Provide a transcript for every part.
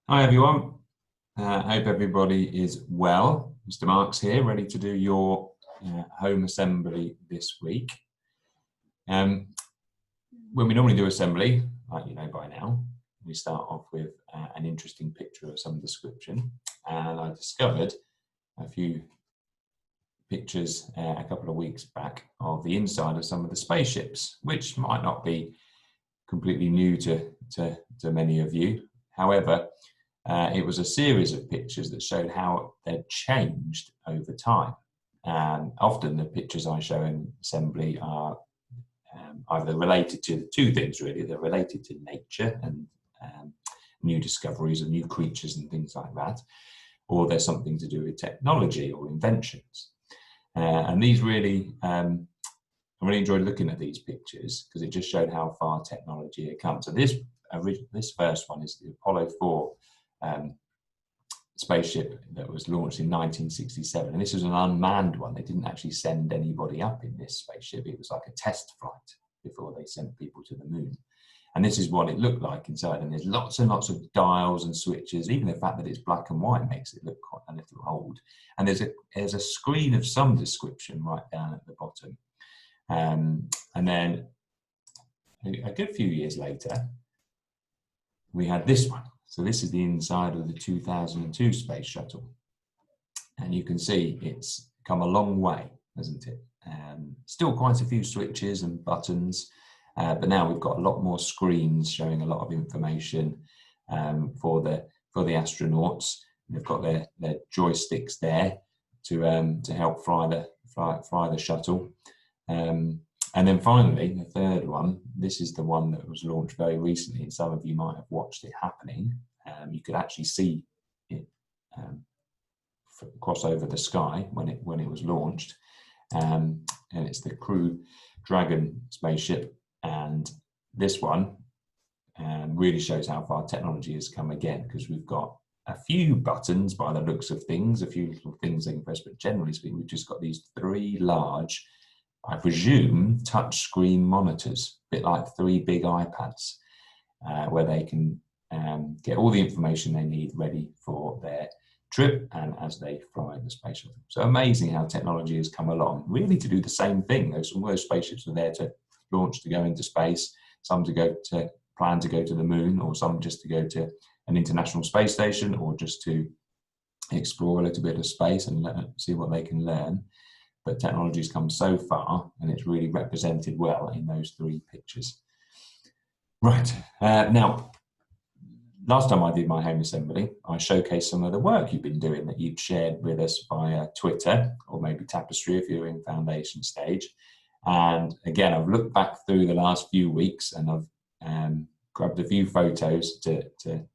Hi everyone, hope everybody is well. Mr. Marks here, ready to do your home assembly this week. When we normally do assembly, like you know by now, we start off with an interesting picture of some description, and I discovered a few pictures a couple of weeks back of the inside of some of the spaceships, which might not be completely new to many of you. However, it was a series of pictures that showed how they'd changed over time. And often the pictures I show in assembly are either related to two things really. They're related to nature and new discoveries of new creatures and things like that, or there's something to do with technology or inventions. And these really, I really enjoyed looking at these pictures because it just showed how far technology had come. So this first one is the Apollo 4 spaceship that was launched in 1967, and this was an unmanned one. They didn't actually send anybody up in this spaceship. It was like a test flight before they sent people to the moon. And this is what it looked like inside, and there's lots and lots of dials and switches. Even the fact that it's black and white makes it look quite a little old. And there's a screen of some description right down at the bottom. And then a good few years later, we had this one. So this is the inside of the 2002 space shuttle. And you can see it's come a long way, hasn't it? Still quite a few switches and buttons, but now we've got a lot more screens showing a lot of information for the astronauts. They've got their joysticks there to help fly the shuttle. And then finally, the third one, this is the one that was launched very recently, and some of you might have watched it happening. You could actually see it cross over the sky when it was launched. And it's the Crew Dragon spaceship. And this one really shows how far technology has come again, because we've got a few buttons by the looks of things, a few little things they can press, but generally speaking, we've just got these three large, I presume, touchscreen monitors, a bit like three big iPads, where they can get all the information they need ready for their trip and as they fly the space shuttle. So amazing how technology has come along, really to do the same thing. Those spaceships are there to launch to go into space, some to plan to go to the moon, or some just to go to an international space station, or just to explore a little bit of space and see what they can learn. But technology's come so far, and it's really represented well in those three pictures. Right, now, last time I did my home assembly, I showcased some of the work you've been doing that you'd shared with us via Twitter, or maybe Tapestry if you're in foundation stage. And again, I've looked back through the last few weeks, and I've grabbed a few photos to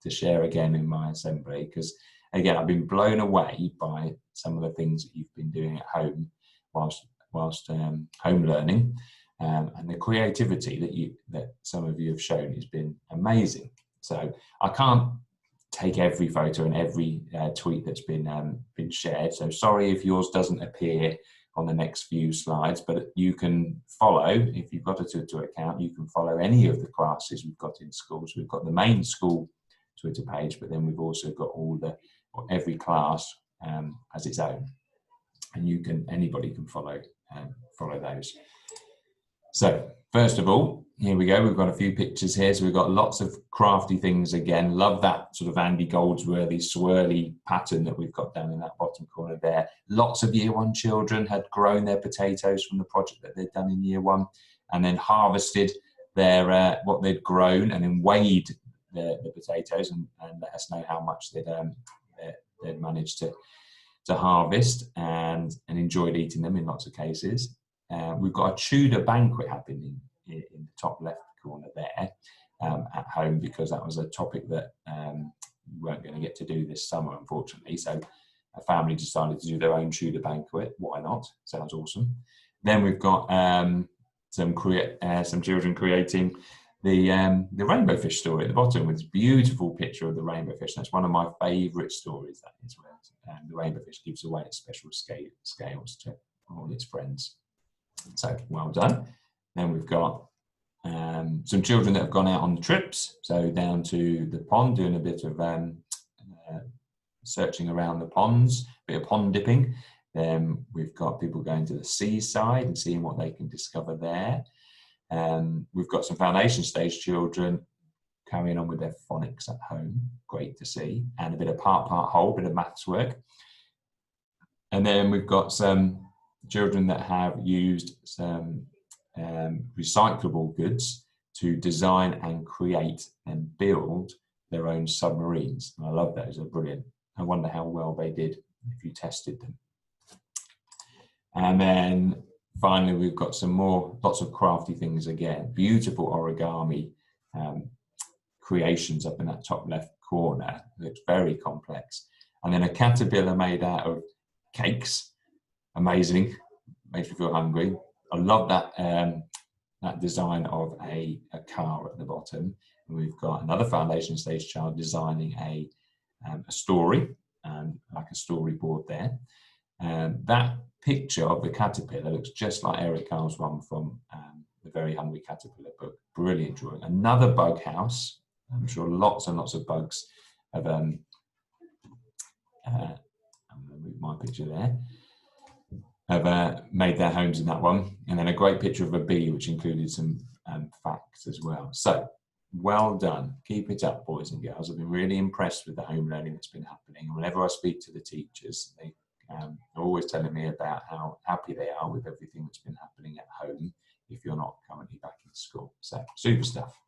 share again in my assembly, because again, I've been blown away by some of the things that you've been doing at home whilst home learning, and the creativity that some of you have shown has been amazing. So I can't take every photo and every tweet that's been shared. So sorry if yours doesn't appear on the next few slides, but you can follow, if you've got a Twitter account, you can follow any of the classes we've got in schools. We've got the main school Twitter page, but then we've also got every class as its own, and anybody can follow those. So first of all, here we go. We've got a few pictures here. So we've got lots of crafty things again. Love that sort of Andy Goldsworthy swirly pattern that we've got down in that bottom corner there. Lots of year one children had grown their potatoes from the project that they'd done in year one, and then harvested their what they'd grown, and then weighed the potatoes and let us know how much they'd managed to harvest and enjoyed eating them in lots of cases. We've got a Tudor banquet happening in the top left corner there at home, because that was a topic that we weren't going to get to do this summer, unfortunately. So a family decided to do their own Tudor banquet. Why not? Sounds awesome. Then we've got some children creating the rainbow fish story at the bottom, with this beautiful picture of the rainbow fish. That's one of my favourite stories, that is, where the rainbow fish gives away its special scales to all its friends. So well done. Then we've got some children that have gone out on trips, so down to the pond doing a bit of searching around the ponds, a bit of pond dipping. Then we've got people going to the seaside and seeing what they can discover there. We've got some foundation stage children carrying on with their phonics at home. Great to see. And a bit of part whole, bit of maths work. And then we've got some children that have used some recyclable goods to design and create and build their own submarines. And I love those, they're brilliant. I wonder how well they did if you tested them. And then finally, we've got some more, lots of crafty things again. Beautiful origami creations up in that top left corner. It looks very complex. And then a caterpillar made out of cakes. Amazing. Makes me feel hungry. I love that that design of a car at the bottom. And we've got another foundation stage child designing a story, like a storyboard there. That picture of the caterpillar looks just like Eric Carle's one from the Very Hungry Caterpillar book. Brilliant drawing. Another bug house. I'm sure lots and lots of bugs have, I'm going to move my picture there, have made their homes in that one. And then a great picture of a bee, which included some facts as well. So, well done. Keep it up, boys and girls. I've been really impressed with the home learning that's been happening. And whenever I speak to the teachers, they are always telling me about how happy they are with everything that's been happening at home if you're not currently back in school. So, super stuff.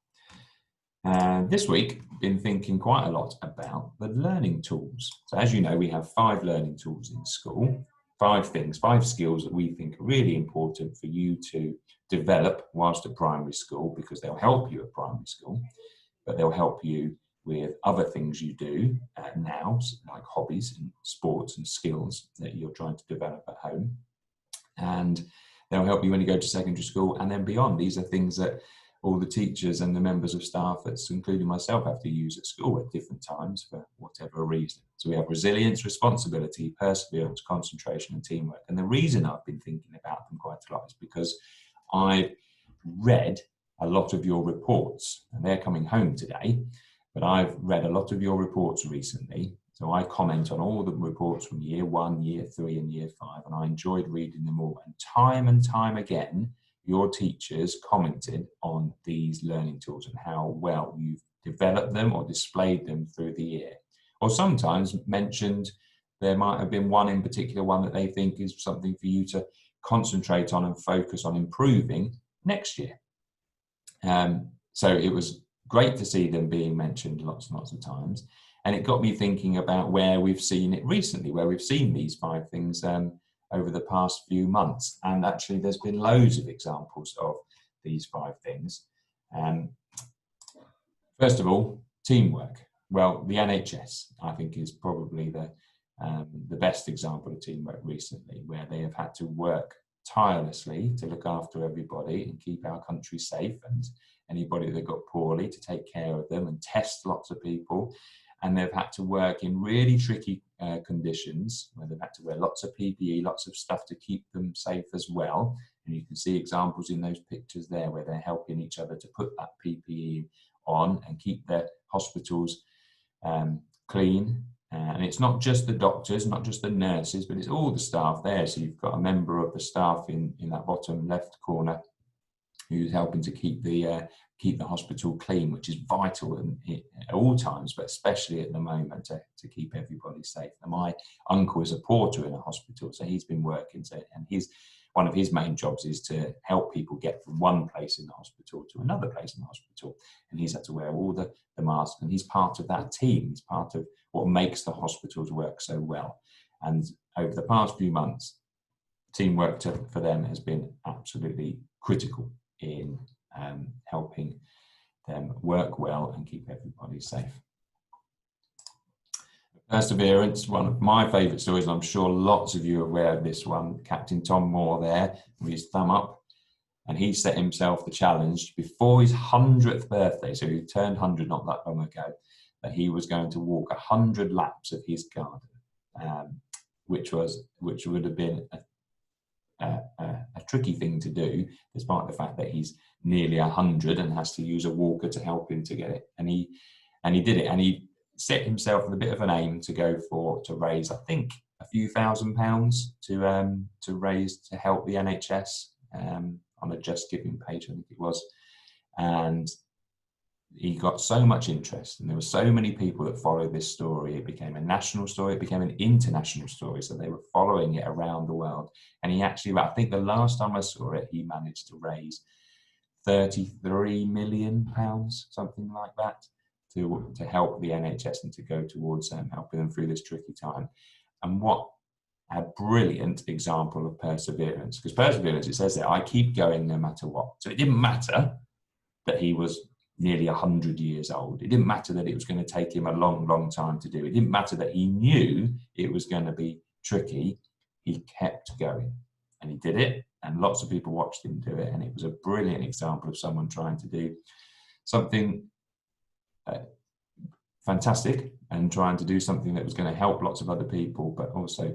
This week, I've been thinking quite a lot about the learning tools. So as you know, we have 5 learning tools in school, 5 things, 5 skills that we think are really important for you to develop whilst at primary school, because they'll help you at primary school, but they'll help you with other things you do now, like hobbies and sports and skills that you're trying to develop at home. And they'll help you when you go to secondary school and then beyond. These are things that all the teachers and the members of staff, that's including myself, have to use at school at different times for whatever reason. So we have resilience, responsibility, perseverance, concentration, and teamwork. And the reason I've been thinking about them quite a lot is because I read a lot of your reports, and they're coming home today, but I've read a lot of your reports recently. So I comment on all the reports from year 1, year 3, and year 5, and I enjoyed reading them all. And time again, your teachers commented on these learning tools and how well you've developed them or displayed them through the year. Or sometimes mentioned there might have been one in particular, one that they think is something for you to concentrate on and focus on improving next year. So it was great to see them being mentioned lots and lots of times. And it got me thinking about where we've seen it recently, where we've seen these 5 things over the past few months. And actually there's been loads of examples of these 5 things. First of all, teamwork. Well, the NHS, I think, is probably the best example of teamwork recently, where they have had to work tirelessly to look after everybody and keep our country safe, and anybody that got poorly to take care of them and test lots of people. And they've had to work in really tricky conditions, where they've had to wear lots of PPE, lots of stuff to keep them safe as well. And you can see examples in those pictures there where they're helping each other to put that PPE on and keep their hospitals clean. And it's not just the doctors, not just the nurses, but it's all the staff there. So you've got a member of the staff in that bottom left corner who's helping to keep the hospital clean, which is vital at all times, but especially at the moment to keep everybody safe. And my uncle is a porter in a hospital, so he's been working. And one of his main jobs is to help people get from one place in the hospital to another place in the hospital. And he's had to wear all the masks, and he's part of that team. He's part of what makes the hospitals work so well. And over the past few months, teamwork for them has been absolutely critical in helping them work well and keep everybody safe. Perseverance, one of my favourite stories, and I'm sure lots of you are aware of this one. Captain Tom Moore there with his thumb up, and he set himself the challenge before his 100th birthday, so he turned 100 not that long ago, that he was going to walk 100 laps of his garden, which would have been a tricky thing to do, despite the fact that he's nearly 100 and has to use a walker to help him to get it. And he did it, and he set himself with a bit of an aim to to raise, I think, a few £1,000s to raise to help the NHS on a Just Giving page, I think it was. And he got so much interest, and there were so many people that followed this story. It became a national story, it became an international story, so they were following it around the world. And he actually, I think the last time I saw it, he managed to raise £33 million, something like that, to help the NHS and to go towards helping them through this tricky time. And what a brilliant example of perseverance, because perseverance, it says that I keep going no matter what. So it didn't matter that he was nearly 100 years old. It didn't matter that it was going to take him a long, long time to do. It didn't matter that he knew it was going to be tricky. He kept going, and he did it, and lots of people watched him do it, and it was a brilliant example of someone trying to do something fantastic and trying to do something that was going to help lots of other people, but also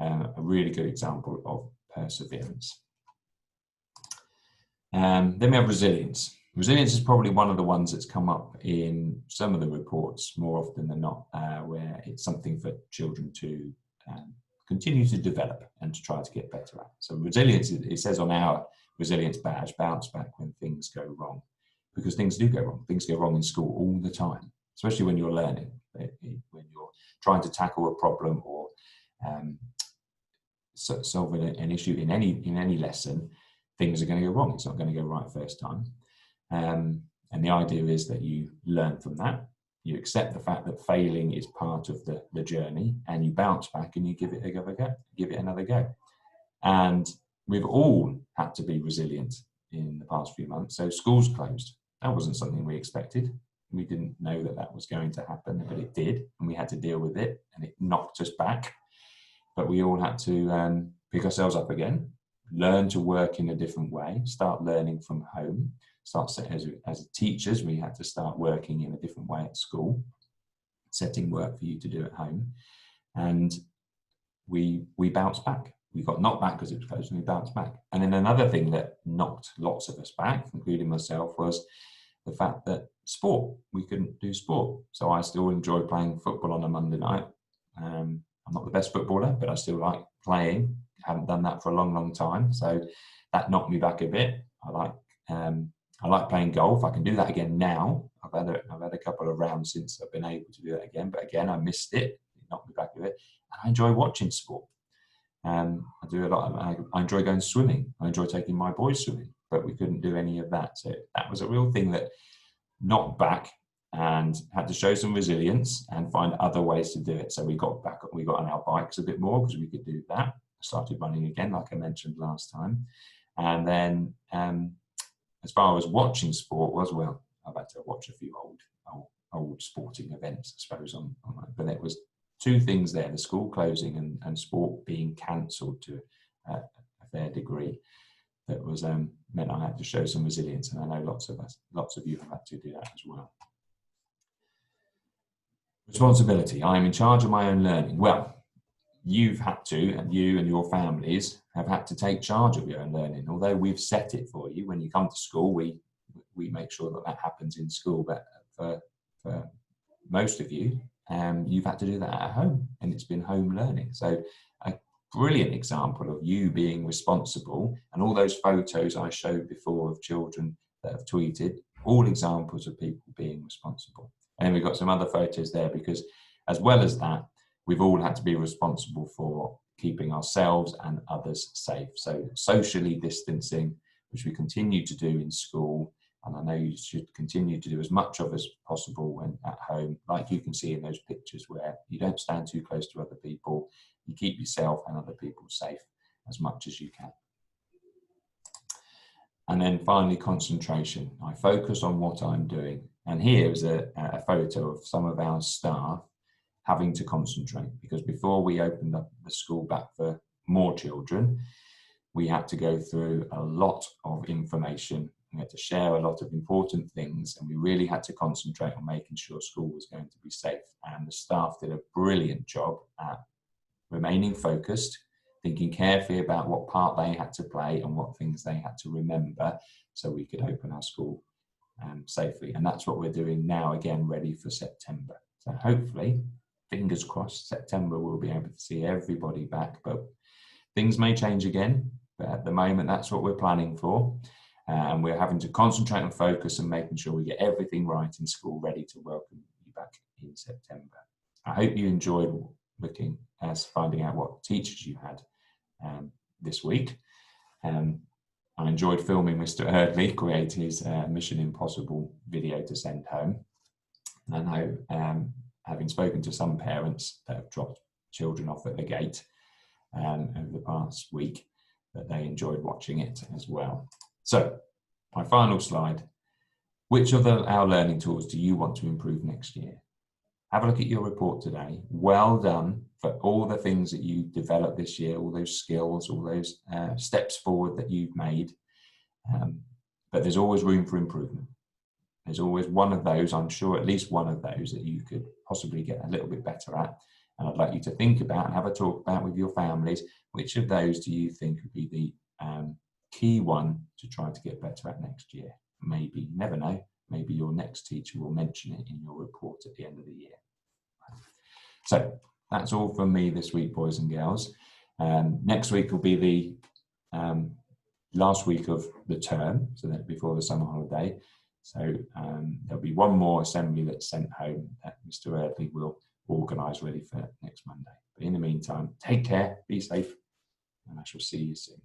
a really good example of perseverance. Then we have resilience. Resilience is probably one of the ones that's come up in some of the reports more often than not, where it's something for children to continue to develop and to try to get better at. So resilience, it says on our resilience badge, bounce back when things go wrong, because things do go wrong. Things go wrong in school all the time, especially when you're learning, when you're trying to tackle a problem or solving an issue in any lesson. Things are going to go wrong. It's not going to go right first time. And the idea is that you learn from that. You accept the fact that failing is part of the journey, and you bounce back and you give it another go. And we've all had to be resilient in the past few months. So schools closed. That wasn't something we expected. We didn't know that was going to happen, but it did, and we had to deal with it, and it knocked us back. But we all had to pick ourselves up again, learn to work in a different way, start learning from home, as teachers, we had to start working in a different way at school, setting work for you to do at home. And we bounced back. We got knocked back because it was closed, and we bounced back. And then another thing that knocked lots of us back, including myself, was the fact that we couldn't do sport. So I still enjoy playing football on a Monday night. I'm not the best footballer, but I still like playing. I haven't done that for a long, long time. So that knocked me back a bit. I like playing golf. I can do that again now. I've had a couple of rounds since I've been able to do that again. But again, I missed it. It knocked me back a bit. And I enjoy watching sport. I do a lot. I enjoy going swimming. I enjoy taking my boys swimming. But we couldn't do any of that. So that was a real thing that knocked back, and had to show some resilience and find other ways to do it. So we got on our bikes a bit more because we could do that. I started running again, like I mentioned last time. And then as far as watching sport was, well, I've had to watch a few old sporting events, I suppose, but it was two things there: the school closing and sport being cancelled to a fair degree. That was meant I had to show some resilience, and I know lots of you have had to do that as well. Responsibility. I am in charge of my own learning. Well, you've had to, and you and your families have had to take charge of your own learning. Although we've set it for you, when you come to school, we make sure that happens in school. But for most of you, you've had to do that at home, and it's been home learning. So a brilliant example of you being responsible, and all those photos I showed before of children that have tweeted, all examples of people being responsible. And then we've got some other photos there, because as well as that, we've all had to be responsible for keeping ourselves and others safe. So socially distancing, which we continue to do in school, and I know you should continue to do as much of as possible when at home, like you can see in those pictures, where you don't stand too close to other people, you keep yourself and other people safe as much as you can. And then finally, concentration. I focus on what I'm doing. And here is a photo of some of our staff having to concentrate, because before we opened up the school back for more children, we had to go through a lot of information. We had to share a lot of important things, and we really had to concentrate on making sure school was going to be safe. And the staff did a brilliant job at remaining focused, thinking carefully about what part they had to play and what things they had to remember, so we could open our school safely. And that's what we're doing now, again, ready for September. So hopefully, fingers crossed, September we'll be able to see everybody back, but things may change again. But at the moment, that's what we're planning for. And we're having to concentrate and focus and making sure we get everything right in school, ready to welcome you back in September. I hope you enjoyed finding out what teachers you had this week. I enjoyed filming Mr. Eardley create his Mission Impossible video to send home. And I know, having spoken to some parents that have dropped children off at the gate over the past week, that they enjoyed watching it as well. So, my final slide. Which of our learning tools do you want to improve next year? Have a look at your report today. Well done for all the things that you developed this year, all those skills, all those steps forward that you've made. But there's always room for improvement. There's always one of those, I'm sure at least one of those, that you could possibly get a little bit better at. And I'd like you to think about and have a talk about with your families, which of those do you think would be the key one to try to get better at next year? Maybe, you never know, maybe your next teacher will mention it in your report at the end of the year. So that's all from me this week, boys and girls. Next week will be the last week of the term, so that before the summer holiday. So there'll be one more assembly that's sent home that Mr. Eardley will organise ready for next Monday. But in the meantime, take care, be safe, and I shall see you soon.